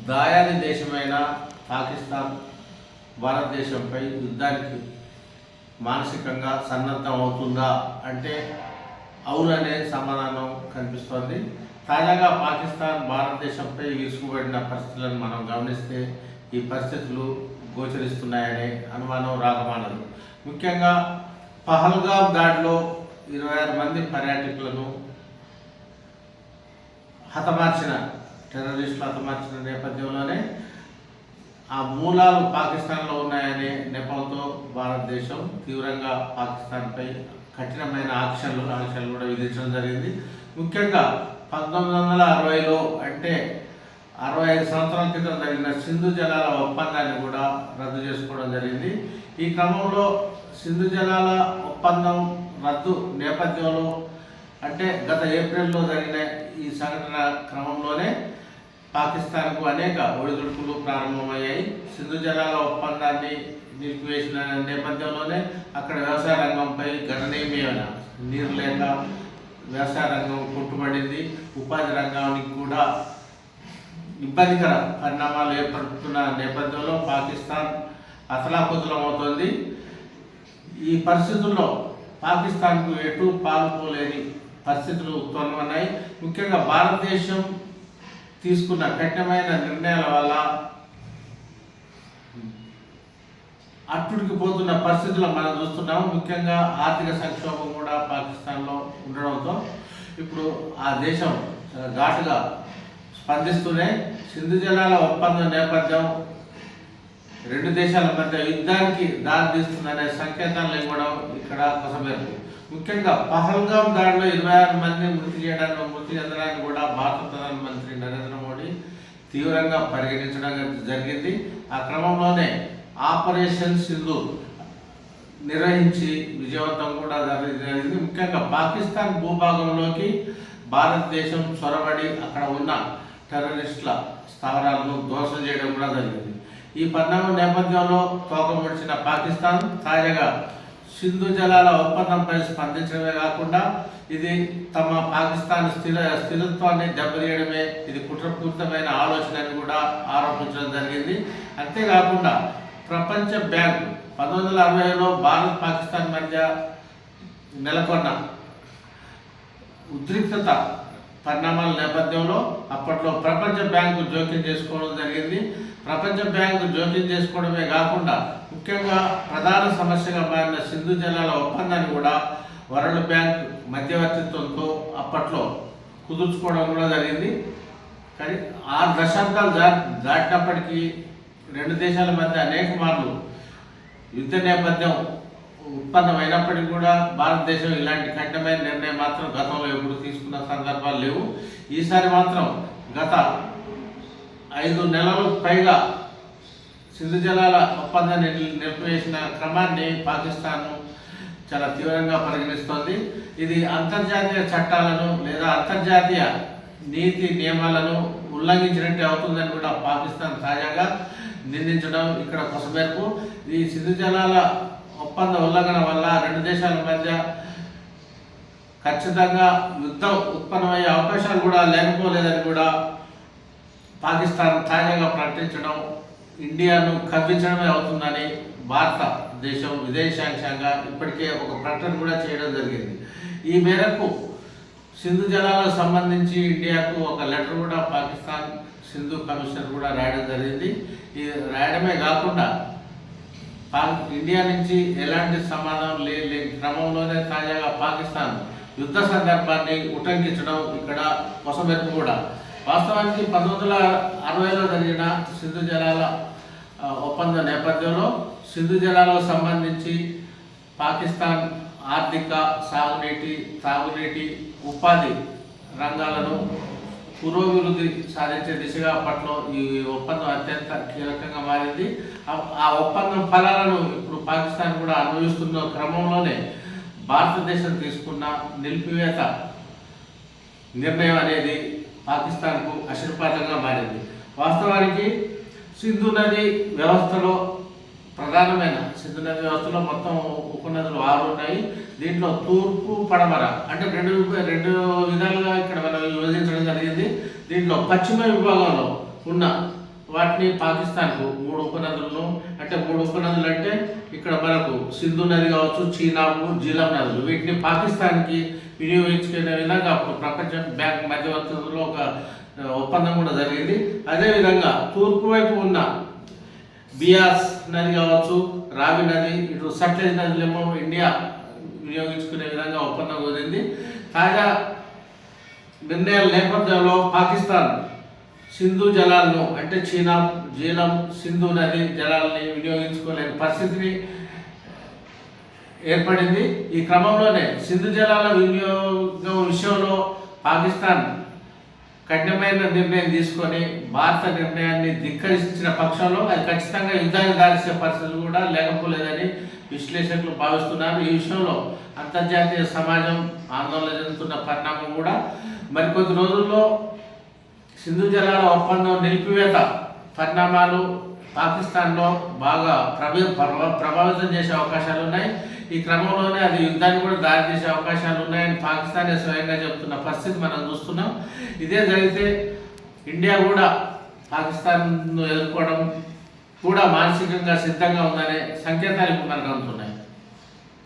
దాయాది దేశమైన పాకిస్తాన్ భారతదేశంపై యుద్ధానికి మానసికంగా సన్నద్ధం అవుతుందా అంటే అవుననే సమాధానం కనిపిస్తోంది. తాజాగా పాకిస్తాన్ భారతదేశంపై విసుగుబడిన పరిస్థితులను మనం గమనిస్తే ఈ పరిస్థితులు గోచరిస్తున్నాయనే అనుమానం రాగమానదు. ముఖ్యంగా పహల్గామ్ దాడిలో 26 మంది పర్యాటకులను టెర్రరిస్టులు హతమార్చిన నేపథ్యంలోనే ఆ మూలాలు పాకిస్తాన్లో ఉన్నాయనే నెపంతో భారతదేశం తీవ్రంగా పాకిస్తాన్పై కఠినమైన ఆంక్షలు కూడా విధించడం జరిగింది. ముఖ్యంగా 1960లో అంటే 65 సంవత్సరాల క్రితం జరిగిన సింధు జలాల ఒప్పందాన్ని కూడా రద్దు చేసుకోవడం జరిగింది. ఈ క్రమంలో సింధు జలాల ఒప్పందం రద్దు నేపథ్యంలో అంటే గత ఏప్రిల్లో జరిగిన ఈ సంఘటన క్రమంలోనే పాకిస్తాన్కు అనేక ఒడిదుడుకులు ప్రారంభమయ్యాయి. సింధు జలాల ఒప్పందాన్ని నిలిపివేసిన నేపథ్యంలోనే అక్కడ వ్యవసాయ రంగంపై గణనీయమైన నీరు లేక వ్యవసాయ రంగం కొట్టుబడింది. ఉపాధి రంగానికి కూడా ఇబ్బందికర పరిణామాలు ఏర్పడుతున్న నేపథ్యంలో పాకిస్తాన్ అతలాకుతలమవుతోంది. ఈ పరిస్థితుల్లో పాకిస్తాన్కు ఎటు పాల్పోలేని పరిస్థితులు ఉత్పన్నమన్నాయి. ముఖ్యంగా భారతదేశం తీసుకున్న కఠినమైన నిర్ణయాల వల్ల అట్టుడికి పోతున్న పరిస్థితులు మనం చూస్తున్నాము. ముఖ్యంగా ఆర్థిక సంక్షోభం కూడా పాకిస్తాన్లో ఉండడంతో ఇప్పుడు ఆ దేశం ఘాటుగా స్పందిస్తూనే సింధు జలాల ఒప్పందం నేపథ్యం రెండు దేశాల మధ్య యుద్ధానికి దారితీస్తుందనే సంకేతాలు ఇవ్వడం ఇక్కడ కొసమేరు. ముఖ్యంగా పహల్గామ్ దాడిలో 26 మంది మృతి చెందడానికి కూడా భారత ప్రధానమంత్రి నరేంద్ర మోడీ తీవ్రంగా పరిగణించడం జరిగింది. ఆ క్రమంలోనే ఆపరేషన్ సింధు నిర్వహించి విజయవంతం కూడా జరిగింది. ముఖ్యంగా పాకిస్తాన్ భూభాగంలోకి భారతదేశం చొరబడి అక్కడ ఉన్న టెర్రరిస్టుల స్థావరాలను ధ్వంసం చేయడం కూడా జరిగింది. ఈ పరిణామం నేపథ్యంలో తోకముడిచిన పాకిస్తాన్ తాజాగా సింధు జలాల ఒప్పందంపై స్పందించడమే కాకుండా ఇది తమ పాకిస్తాన్ స్థిరత్వాన్ని దెబ్బతీయడమే ఇది కుట్రపూరితమైన ఆలోచన అని కూడా ఆరోపించడం జరిగింది. అంతేకాకుండా ప్రపంచ బ్యాంకు 1960లో భారత్ పాకిస్తాన్ మధ్య నెలకొన్న ఉద్రిక్తత పరిణామాల నేపథ్యంలో అప్పట్లో ప్రపంచ బ్యాంకు జోక్యం చేసుకోవడం జరిగింది. ప్రపంచ బ్యాంకు జోక్యం చేసుకోవడమే కాకుండా ముఖ్యంగా ప్రధాన సమస్యగా మారిన సింధు జలాల ఒప్పందాన్ని కూడా వరల్డ్ బ్యాంక్ మధ్యవర్తిత్వంతో అప్పట్లో కుదుర్చుకోవడం కూడా జరిగింది. కానీ 6 దశాబ్దాలు దాటినప్పటికీ రెండు దేశాల మధ్య అనేక మార్లు యుద్ధ నేపథ్యం ఉత్పన్నమైనప్పటికీ కూడా భారతదేశం ఇలాంటి కఠినమైన నిర్ణయం మాత్రం గతంలో ఎప్పుడు తీసుకున్న సందర్భాలు లేవు. ఈసారి మాత్రం గత 5 నెలలు పైగా సింధు జలాల ఒప్పందాన్ని నిలిపివేసిన క్రమాన్ని పాకిస్తాన్ చాలా తీవ్రంగా పరిగణిస్తోంది. ఇది అంతర్జాతీయ చట్టాలను లేదా అంతర్జాతీయ నీతి నియమాలను ఉల్లంఘించినట్టే అవుతుందని కూడా పాకిస్తాన్ తాజాగా నిందించడం ఇక్కడ కొసమేరకు. ఈ సింధు జలాల ఒప్పంద ఉల్లంఘన వల్ల రెండు దేశాల మధ్య ఖచ్చితంగా యుద్ధం ఉత్పన్నమయ్యే అవకాశాలు కూడా లేకపోలేదని కూడా పాకిస్తాన్ తాజాగా ప్రకటించడం ఇండియాను కవ్వించడమే అవుతుందని భారతదేశం విదేశాంగ శాఖ ఇప్పటికే ఒక ప్రకటన కూడా చేయడం జరిగింది. ఈ మేరకు సింధు జలాలకు సంబంధించి ఇండియాకు ఒక లెటర్ కూడా పాకిస్తాన్ సింధు కమిషనర్ కూడా రాయడం జరిగింది. ఈ రాయడమే కాకుండా ఇండియా నుంచి ఎలాంటి సమాధానం లేని క్రమంలోనే తాజాగా పాకిస్తాన్ యుద్ధ సందర్భాన్ని ఉటంకించడం ఇక్కడ కొసమెరుపు కూడా. వాస్తవానికి 1960లో జరిగిన సింధు జలాల ఒప్పంద నేపథ్యంలో సింధు జలాలకు సంబంధించి పాకిస్తాన్ ఆర్థిక తాగునీటి ఉపాధి రంగాలను పురోభివృద్ధి సాధించే దిశగా అప్పట్లో ఈ ఒప్పందం అత్యంత కీలకంగా మారింది. ఆ ఒప్పందం ఫలాలను ఇప్పుడు పాకిస్తాన్ కూడా అనుభవిస్తున్న క్రమంలోనే భారతదేశం తీసుకున్న నిలిపివేత నిర్ణయం అనేది పాకిస్తాన్కు ఆశీర్వాదంగా మారింది. వాస్తవానికి సింధు నది వ్యవస్థలో ప్రధానమైన సింధు నది వ్యవస్థలో మొత్తం ఉపనదులు 6 ఉన్నాయి. దీంట్లో తూర్పు పడమర అంటే రెండు విధాలుగా ఇక్కడ మనం విభజించడం జరిగింది. దీంట్లో పశ్చిమ విభాగంలో ఉన్న వాటిని పాకిస్తాన్కు 3 ఉపనదులను, అంటే 3 ఉపనదులు అంటే ఇక్కడ మనకు సింధు నది కావచ్చు, చీనాబు, జీలం నదులు, వీటిని పాకిస్తాన్కి వినియోగించుకునే విధంగా అప్పుడు ప్రపంచ బ్యాంక్ మధ్యవర్తులలో ఒక ఒప్పందం కూడా జరిగింది. అదేవిధంగా తూర్పు వైపు ఉన్న బియాస్ నది కావచ్చు, రావి నది, ఇటు సట్లెజ్ నదులేమో ఇండియా వినియోగించుకునే విధంగా ఒప్పందం కుదిరింది. తాజా నిర్ణయాల నేపథ్యంలో పాకిస్తాన్ సింధు జలాలను, అంటే చీనా, జీలం, సింధు నది జలాలని వినియోగించుకోలేని పరిస్థితిని ఏర్పడింది. ఈ క్రమంలోనే సింధు జలాల వినియోగం విషయంలో పాకిస్తాన్ కఠినమైన నిర్ణయం తీసుకొని భారత నిర్ణయాన్ని ధిక్కరించిన పక్షంలో అది ఖచ్చితంగా యుద్ధానికి దారిసే పరిస్థితులు కూడా లేకపోలేదని విశ్లేషకులు భావిస్తున్నారు. ఈ విషయంలో అంతర్జాతీయ సమాజం ఆందోళన చెందుతున్న పరిణామం కూడా. మరికొద్ది రోజుల్లో సింధు జలాల ఒప్పందం నిలిపివేత పరిణామాలు పాకిస్తాన్లో బాగా ప్రభావితం చేసే అవకాశాలు ఉన్నాయి. ఈ క్రమంలోనే అది యుద్ధాన్ని కూడా దారితీసే అవకాశాలు ఉన్నాయని పాకిస్తానే స్వయంగా చెబుతున్న పరిస్థితి మనం చూస్తున్నాం. ఇదే జరిగితే ఇండియా కూడా పాకిస్తాన్ను ఎదుర్కోవడం కూడా మానసికంగా సిద్ధంగా ఉందనే సంకేతాలు మనకు అందుతున్నాయి.